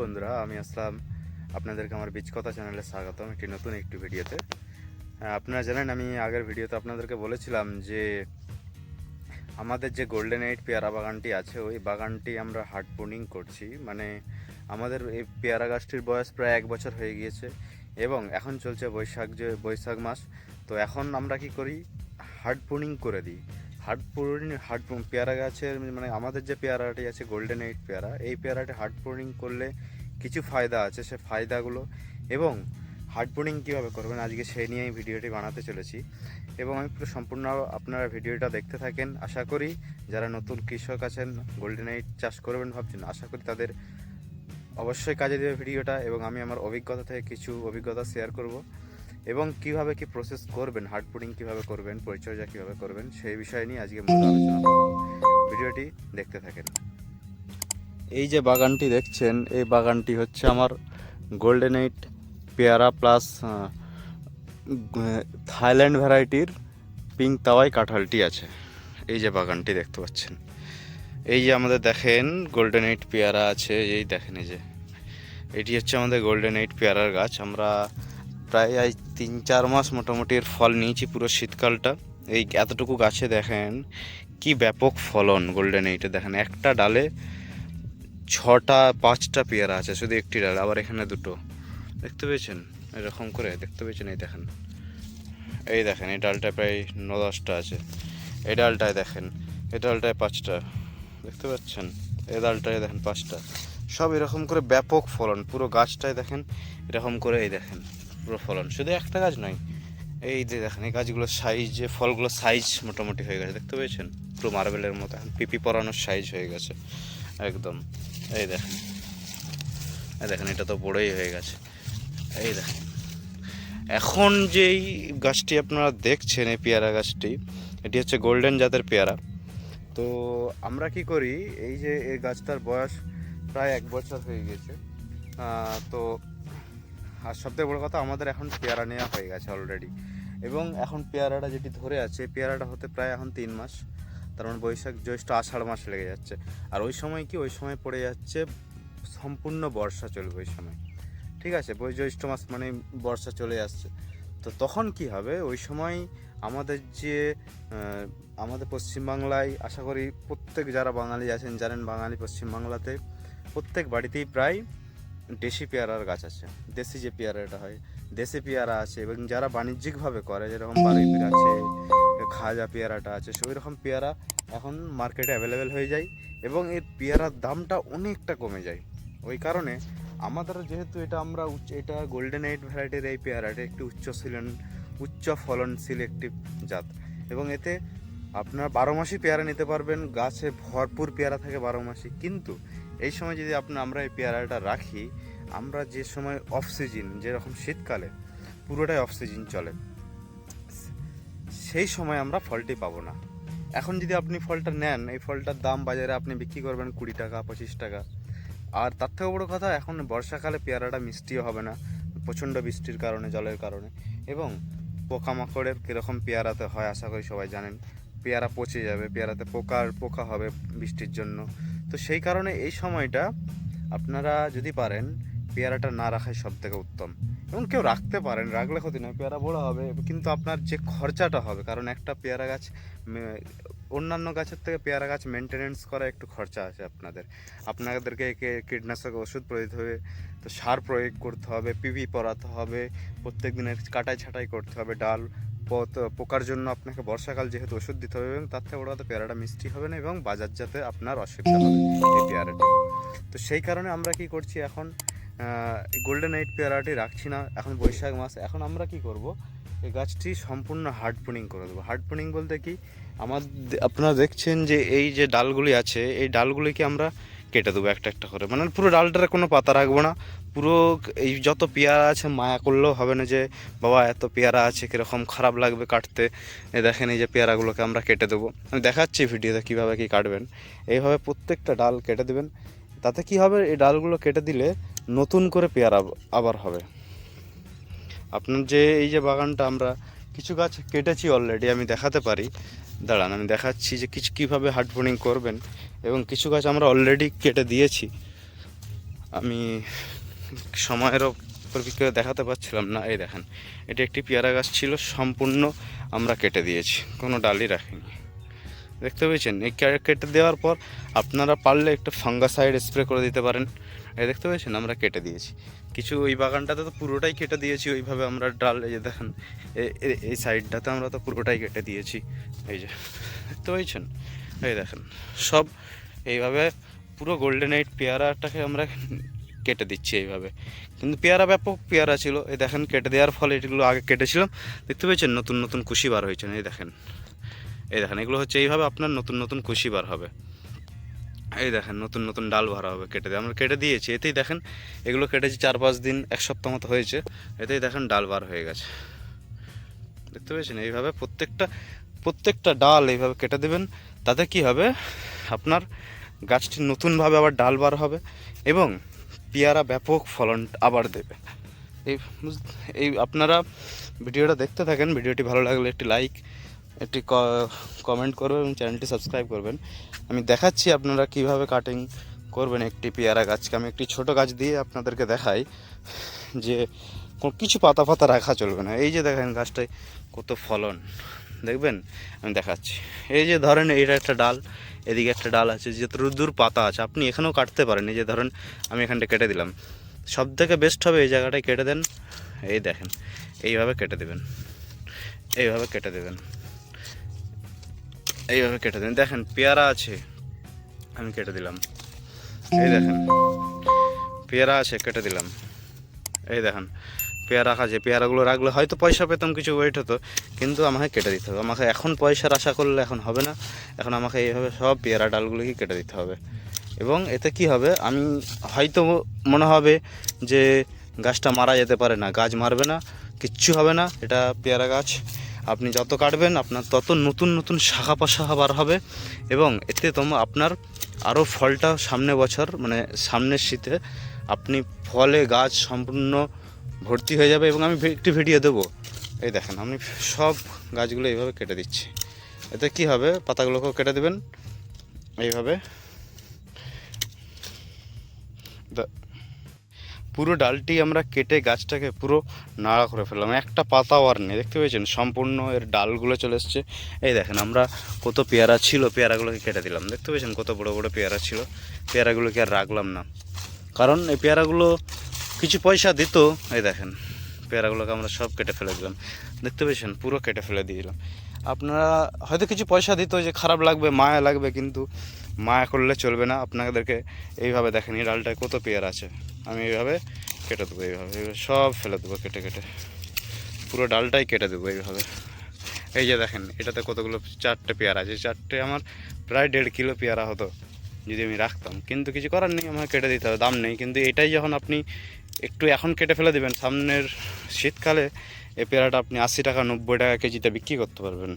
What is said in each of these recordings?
বন্ধুরা, আমি আসলাম। আপনাদেরকে আমার বীজ কথা চ্যানেলে স্বাগতম একটি নতুন একটি ভিডিওতে। আপনারা জানেন, আমি আগের ভিডিওতে আপনাদেরকে বলেছিলাম যে আমাদের যে গোল্ডেন এইট পেয়ারা বাগানটি আছে, ওই বাগানটি আমরা হার্ড প্রুনিং করছি। মানে আমাদের এই পেয়ারা গাছটির বয়স প্রায় 1 বছর হয়ে গিয়েছে এবং এখন চলছে বৈশাখ মাস। তো এখন আমরা কি করি, হার্ড প্রুনিং করে দিই। হার্ড পেয়ারা গাছের মানে আমাদের যে পেয়ারাটি আছে গোল্ডেন এইট পেয়ারা, এই পেয়ারাটি হার্ড প্রুনিং করলে কিছু ফায়দা আছে, সে ফায়দাগুলো এবং হার্ড প্রুনিং কীভাবে করবেন আজকে সেই নিয়েই ভিডিওটি বানাতে চলেছি। এবং আমি পুরো সম্পূর্ণ আপনারা ভিডিওটা দেখতে থাকেন। আশা করি যারা নতুন কৃষক আছেন, গোল্ডেন এইট চাষ করবেন ভাবছেন, আশা করি তাদের অবশ্যই কাজে দেবে ভিডিওটা। এবং আমি আমার অভিজ্ঞতা থেকে কিছু অভিজ্ঞতা শেয়ার করব এবং কিভাবে কি প্রসেস করবেন, হার্ড প্রুনিং কীভাবে করবেন, পরিচর্যা কীভাবে করবেন, সেই বিষয় নিয়ে আজকে মূল আলোচনা করব। ভিডিওটি দেখতে থাকেন। এই যে বাগানটি দেখছেন, এই বাগানটি হচ্ছে আমার গোল্ডেন এইট পেয়ারা প্লাস থাইল্যান্ড ভ্যারাইটির পিঙ্ক তাওয়াই কাঁঠালটি আছে। এই যে বাগানটি দেখতে পাচ্ছেন, এই যে আমাদের দেখেন গোল্ডেন এইট পেয়ারা আছে, এই দেখেন এই যে এটি হচ্ছে আমাদের গোল্ডেন এইট পেয়ারার গাছ। আমরা প্রায় 3-4 মাস মোটামুটি এর ফল নিয়েছি পুরো শীতকালটা। এই এতটুকু গাছে দেখেন কি ব্যাপক ফলন। গোল্ডেন এইটে দেখেন একটা ডালে 6-5টা পেয়ারা আছে শুধু একটি ডালে, আবার এখানে দুটো দেখতে পেয়েছেন, এরকম করে দেখতে পেয়েছেন। এই দেখেন এই ডালটায় প্রায় 9-10টা আছে। এই ডালটায় দেখেন, এই ডালটায় 5টা দেখতে পাচ্ছেন, এই ডালটায় দেখেন 5টা। সব এরকম করে ব্যাপক ফলন, পুরো গাছটায় দেখেন এরকম করে। এই দেখেন পুরো ফলন, শুধু একটা গাছ নয়, এই যে দেখেন এই গাছগুলোর সাইজ, যে ফলগুলোর সাইজ মোটামুটি হয়ে গেছে দেখতে পেয়েছেন, পুরো মার্বেলের মতো এখন পিপি পরানোর সাইজ হয়ে গেছে একদম। এই দেখেন, এই দেখেন এটা তো বড়ই হয়ে গেছে। এই দেখেন এখন যেই গাছটি আপনারা দেখছেন, এই পেয়ারা গাছটি, এটি হচ্ছে গোল্ডেন জাতের পেয়ারা। তো আমরা কি করি, এই যে এই গাছটার বয়স প্রায় 1 বছর হয়ে গেছে। তো আর সবথেকে বড় কথা, আমাদের এখন পেয়ারা নেওয়া হয়ে গেছে অলরেডি। এবং এখন পেয়ারাটা যেটি ধরে আছে, পেয়ারাটা হতে প্রায় এখন 3 মাস, তার মানে বৈশাখ জ্যৈষ্ঠ আষাঢ় মাস লেগে যাচ্ছে। আর ওই সময় কি, ওই সময় পড়ে যাচ্ছে সম্পূর্ণ বর্ষা চলবে ওই সময়, ঠিক আছে। জ্যৈষ্ঠ মাস মানে বর্ষা চলে আসছে। তো তখন কি হবে, ওই সময় আমাদের যে আমাদের পশ্চিমবাংলায়, আশা করি প্রত্যেক যারা বাঙালি আছেন জানেন, বাঙালি পশ্চিমবাংলাতে প্রত্যেক বাড়িতেই প্রায় দেশি পেয়ারার গাছ আছে। দেশি যে পেয়ারাটা হয়, দেশি পেয়ারা আছে। এবং যারা বাণিজ্যিকভাবে করে, যেরকম বারুইপুর আছে, খাজা পেয়ারাটা আছে, সেই রকম পেয়ারা এখন মার্কেটে অ্যাভেলেবেল হয়ে যায় এবং এর পেয়ারার দামটা অনেকটা কমে যায়। ওই কারণে আমাদের যেহেতু এটা গোল্ডেন এইট ভ্যারাইটির এই পেয়ারাটা একটি উচ্চ ফলনশীল একটি জাত। এবং এতে আপনার 12 মাসই পেয়ারা নিতে পারবেন, গাছে ভরপুর পেয়ারা থাকে 12 মাসই। কিন্তু এই সময় যদি আমরা এই পেয়ারাটা রাখি, আমরা যে সময় অফ সিজন, যেরকম শীতকালে পুরোটাই অফ সিজন চলে, সেই সময় আমরা ফলটি পাবো না। এখন যদি আপনি ফলটা নেন, এই ফলটার দাম বাজারে আপনি বিক্রি করবেন 20 টাকা 25 টাকা। আর তার থেকে বড়ো কথা, এখন বর্ষাকালে পেয়ারাটা মিষ্টিও হবে না, প্রচণ্ড বৃষ্টির কারণে, জলের কারণে। এবং পোকামাকড়ের কীরকম পেয়ারাতে হয় আশা করি সবাই জানেন, পেয়ারা পচে যাবে, পেয়ারাতে পোকা হবে বৃষ্টির জন্য। তো সেই কারণে এই সময়টা আপনারা যদি পারেন পেয়ারাটা না রাখাই সব থেকে উত্তম। এবং কেউ রাখতে পারেন, রাখলে ক্ষতি নয়, পেয়ারা বড়ো হবে, কিন্তু আপনার যে খরচাটা হবে, কারণ একটা পেয়ারা গাছ অন্যান্য গাছের থেকে পেয়ারা গাছ মেনটেনেন্স করা একটু খরচা আছে আপনাদেরকে কীটনাশক ওষুধ প্রয়োগ হবে, তো সার প্রয়োগ করতে হবে, পিভি পরাতে হবে, প্রত্যেক দিনের কাটাই ছাঁটাই করতে হবে, ডাল পোকার জন্য আপনাকে বর্ষাকাল যেহেতু ওষুধ দিতে হবে। এবং তার থেকে বড় কথা, পেয়ারাটা মিষ্টি হবে না এবং বাজারজাতে আপনার অসুবিধা হবে এই পেয়ারাটি। তো সেই কারণে আমরা কি করছি, এখন গোল্ডেন এইট পেয়ারাটি রাখছি না। এখন বৈশাখ মাস, এখন আমরা কি করব, এই গাছটি সম্পূর্ণ হার্ড প্রুনিং করে দেবো। হার্ড প্রুনিং বলতে কি, আপনারা দেখছেন যে এই যে ডালগুলি আছে, এই ডালগুলিকে আমরা কেটে দেবো একটা একটা করে, মানে পুরো ডালটার কোনো পাতা রাখবো না। পুরো এই যত পেয়ারা আছে, মায়া করলেও হবে না যে বাবা এত পেয়ারা আছে কীরকম খারাপ লাগবে কাটতে। দেখেন এই যে পেয়ারাগুলোকে আমরা কেটে দেবো, আমি দেখাচ্ছি ভিডিওতে কীভাবে কী কাটবেন। এইভাবে প্রত্যেকটা ডাল কেটে দেবেন। তাতে কি হবে, এই ডালগুলো কেটে দিলে নতুন করে পেয়ারা আবার হবে। আপনার যে এই যে বাগানটা, আমরা কিছু গাছ কেটেছি অলরেডি, আমি দেখাতে পারি, দাঁড়ান আমি দেখাচ্ছি যে কীভাবে হার্ড প্রুনিং করবেন। এবং কিছু গাছ আমরা অলরেডি কেটে দিয়েছি, আমি সময়েরও পরিপ্রেক্ষিতে দেখাতে পারছিলাম না। এই দেখেন, এটি একটি পেয়ারা গাছ ছিল, সম্পূর্ণ আমরা কেটে দিয়েছি, কোনো ডালই রাখিনি। দেখতে পেয়েছেন? এই কেটে দেওয়ার পর আপনারা পারলে একটু ফাঙ্গাসাইড স্প্রে করে দিতে পারেন। এই দেখতে পেয়েছেন, আমরা কেটে দিয়েছি কিছু। ওই বাগানটাতে তো পুরোটাই কেটে দিয়েছি ওইভাবে আমরা ডাল। এই যে দেখেন, এই সাইডটাতে আমরা তো পুরোটাই কেটে দিয়েছি। এই যে দেখতে পেয়েছেন, এই দেখেন সব এইভাবে পুরো গোল্ডেন এইট পেয়ারাটাকে আমরা কেটে দিচ্ছি এইভাবে। কিন্তু পেয়ারা ব্যাপক পেয়ারা ছিল। এই দেখেন, কেটে দেওয়ার ফলে এগুলো আগে কেটেছিলাম, দেখতে পেয়েছেন নতুন নতুন কুশি বার হয়েছে। এই দেখেন, এই দেখেন, এগুলো হচ্ছে এইভাবে আপনার নতুন নতুন কুশি বার হবে। এই দেখেন, নতুন নতুন ডাল ভরা হবে কেটে দিয়ে আমরা কেটে দিয়েছি। এতেই দেখেন, এগুলো কেটেছি 4-5 দিন, 1 সপ্তাহ মতো হয়েছে। এতেই দেখেন ডাল বার হয়ে গেছে, দেখতে পেয়েছেন? এইভাবে প্রত্যেকটা ডাল এইভাবে কেটে দেবেন। তাতে কি হবে, আপনার গাছটি নতুনভাবে আবার ডাল বার হবে এবং পেয়ারা ব্যাপক ফলন আবার দেবে। এই এই আপনারা ভিডিওটা দেখতে থাকেন। ভিডিওটি ভালো লাগলে একটি লাইক, একটি কমেন্ট করবেন এবং চ্যানেলটি সাবস্ক্রাইব করবেন। আমি দেখাচ্ছি আপনারা কিভাবে কাটিং করবেন একটি পেয়ারা গাছকে। আমি একটি ছোট গাছ দিয়ে আপনাদেরকে দেখাই যে কিছু পাতা ফাতা রাখা চলবে না। এই যে দেখেন গাছটায় কত ফলন, দেখবেন? আমি দেখাচ্ছি। এই যে ধরেন, এইটা একটা ডাল, এদিকে একটা ডাল আছে, যে দূর পাতা আছে, আপনি এখানেও কাটতে পারেন। এই যে ধরেন, আমি এখানটা কেটে দিলাম। সব থেকে বেস্ট হবে এই জায়গাটায় কেটে দেন। এই দেখেন, এইভাবে কেটে দেবেন, এইভাবে কেটে দেবেন, এইভাবে কেটে দেবেন। দেখেন পেয়ারা আছে, আমি কেটে দিলাম। এই দেখেন, পেয়ারা আছে, কেটে দিলাম। এই দেখেন, পেয়ারা রাখা আছে। পেয়ারাগুলো রাখলে হয়তো পয়সা পেতাম, কিছু ওয়েট হতো, কিন্তু আমাকে কেটে দিতে হবে। আমাকে এখন পয়সার আশা করলে এখন হবে না। এখন আমাকে এইভাবে সব পেয়ারা ডালগুলোকে কেটে দিতে হবে। এবং এতে কি হবে, আমি হয়তো মনে হবে যে গাছটা মারা যেতে পারে না, গাছ মারবে না, কিচ্ছু হবে না। এটা পেয়ারা গাছ, আপনি যত কাটবেন আপনার তত নতুন নতুন শাখা প্রশাখা বার হবে। এবং এতে আপনার আরও ফলটা সামনে বছর, মানে সামনের শীতে আপনি ফলে গাছ সম্পূর্ণ ভর্তি হয়ে যাবে। এবং আমি একটি ভিডিও দেবো। এই দেখেন, আমি সব গাছগুলো এইভাবে কেটে দিচ্ছি। এতে কি হবে, পাতাগুলোকেও কেটে দেবেন এইভাবে। পুরো ডালটি আমরা কেটে গাছটাকে পুরো নাড়া করে ফেললাম, একটা পাতাও আর নেই, দেখতে পেয়েছেন? সম্পূর্ণ এর ডালগুলো চলে এসছে। এই দেখেন, আমরা কত পেয়ারা ছিল, পেয়ারাগুলোকে কেটে দিলাম, দেখতে পেয়েছেন? কত বড় বড় পেয়ারা ছিল। পেয়ারাগুলোকে আর রাখলাম না, কারণ এই পেয়ারাগুলো কিছু পয়সা দিত। এই দেখেন, পেয়ারাগুলোকে আমরা সব কেটে ফেলে দিলাম, দেখতে পেয়েছেন? পুরো কেটে ফেলে দিলাম। আপনারা হয়তো কিছু পয়সা দিত, যে খারাপ লাগবে, মায়া লাগবে, কিন্তু মায়া করলে চলবে না। আপনাদেরকে এইভাবে দেখেন, এই ডালটায় কত পেয়ারা আছে, আমি এইভাবে কেটে দেবো, এইভাবে সব ফেলে দেবো, কেটে কেটে পুরো ডালটাই কেটে দেবো এইভাবে। এই যে দেখেন, এটাতে কতগুলো 4টে পেয়ারা আছে। 4টে আমার প্রায় 1.5 কিলো পেয়ারা হতো যদি আমি রাখতাম, কিন্তু কিছু করার নেই, আমাকে কেটে দিতে হবে, দাম নেই। কিন্তু এটাই যখন আপনি একটু এখন কেটে ফেলে দেবেন, সামনের শীতকালে এই পেয়ারাটা আপনি 80 টাকা 90 টাকা কেজিতে বিক্রি করতে পারবেন।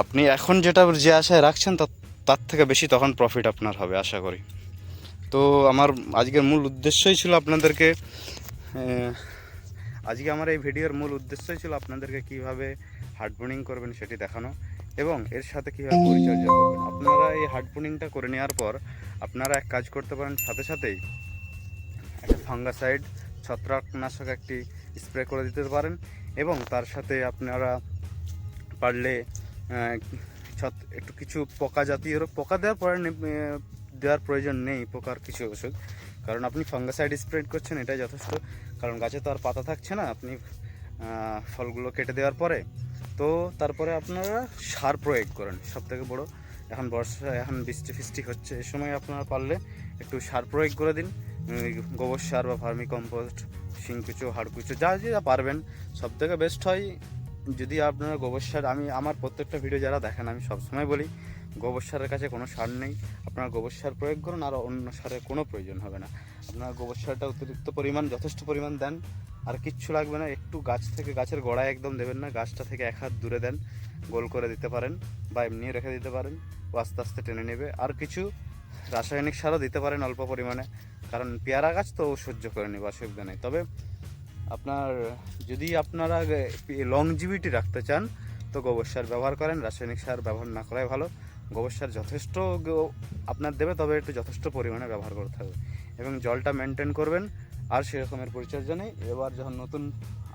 আপনি এখন যেটা যে আশায় রাখছেন তার থেকে বেশি তখন প্রফিট আপনার হবে, আশা করি। তো আমার আজকের মূল উদ্দেশ্যই ছিল আপনাদেরকে, আজকে আমার এই ভিডিওর মূল উদ্দেশ্যই ছিল আপনাদেরকে কীভাবে হার্ডবোনিং করবেন সেটি দেখানো, এবং এর সাথে কীভাবে পরিচর্যা করবেন। আপনারা এই হার্ডবোনিংটা করে নেওয়ার পর আপনারা এক কাজ করতে পারেন, সাথে সাথেই একটা ফাঙ্গাসাইড, ছত্রাকনাশক একটি স্প্রে করে দিতে পারেন। এবং তার সাথে আপনারা পারলে একটু কিছু পোকা জাতীয়, পোকা দেওয়ার প্রয়োজন নেই, পোকার কিছু ওষুধ, কারণ আপনি ফাঙ্গাসাইড স্প্রে করছেন, এটাই যথেষ্ট। কারণ গাছে তো আর পাতা থাকছে না আপনি ফলগুলো কেটে দেওয়ার পরে। তো তারপরে আপনারা সার প্রয়োগ করেন, সবথেকে বড়। এখন বর্ষা, এখন বৃষ্টি ফিষ্টি হচ্ছে, এই সময় আপনারা পারলে একটু সার প্রয়োগ করে দিন। গোবর সার বা ভার্মি কম্পোস্ট, শিংকুচো, হাড়কুচো, যা যা পারবেন। সবথেকে বেস্ট হয় যদি আপনারা গোবর সার, আমি আমার প্রত্যেকটা ভিডিও যারা দেখেন আমি সবসময় বলি, গোবর সারের কাছে কোনো সার নেই, আপনারা গোবর সার প্রয়োগ করুন, আর অন্য সারের কোনো প্রয়োজন হবে না। আপনারা গোবর সারটা অতিরিক্ত পরিমাণ, যথেষ্ট পরিমাণ দেন, আর কিচ্ছু লাগবে না। একটু গাছ থেকে, গাছের গোড়ায় একদম দেবেন না, গাছটা থেকে 1 হাত দূরে দেন, গোল করে দিতে পারেন, বা এমনি রেখে দিতে পারেন, ও আস্তে আস্তে টেনে নেবে। আর কিছু রাসায়নিক সারও দিতে পারেন অল্প পরিমাণে, কারণ পেয়ারা গাছ তো সহ্য করে নেবে, অসুবিধা নেই। তবে আপনার যদি আপনারা লংজিভিটি রাখতে চান তো গোবর সার ব্যবহার করেন, রাসায়নিক সার ব্যবহার না করাই ভালো। গোবর সার যথেষ্ট আপনার দেবে, তবে একটু যথেষ্ট পরিমাণে ব্যবহার করতে হবে। এবং জলটা মেনটেন করবেন। আর সেরকমের পরিচর্যা নেই। এবার যখন নতুন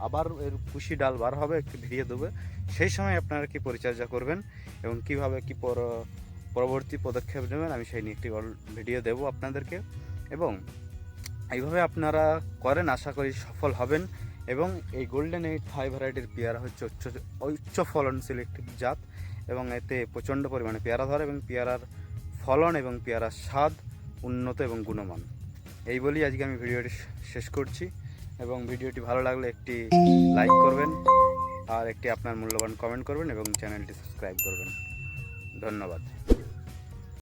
আবার এর কুশি ডাল বার হবে, একটু ভিড়িয়ে দেবে, সেই সময় আপনারা কি পরিচর্যা করবেন এবং কীভাবে কী পরবর্তী পদক্ষেপ নেবেন, আমি সেই নিয়ে একটি ভিডিও দেবো আপনাদেরকে। এবং এইভাবে আপনারা করেন, আশা করি সফল হবেন। এবং এই গোল্ডেন 8 ভ্যারাইটির পেয়ারা হচ্ছে উচ্চ ফলনশীল একটি জাত, এবং এতে প্রচণ্ড পরিমাণে পেয়ারা ধরে এবং পেয়ারার ফলন এবং পেয়ারার স্বাদ উন্নত এবং গুণমান। এই বলেই আজকে আমি ভিডিওটি শেষ করছি। এবং ভিডিওটি ভালো লাগলে একটি লাইক করবেন, আর একটি আপনার মূল্যবান কমেন্ট করবেন এবং চ্যানেলটি সাবস্ক্রাইব করবেন। ধন্যবাদ।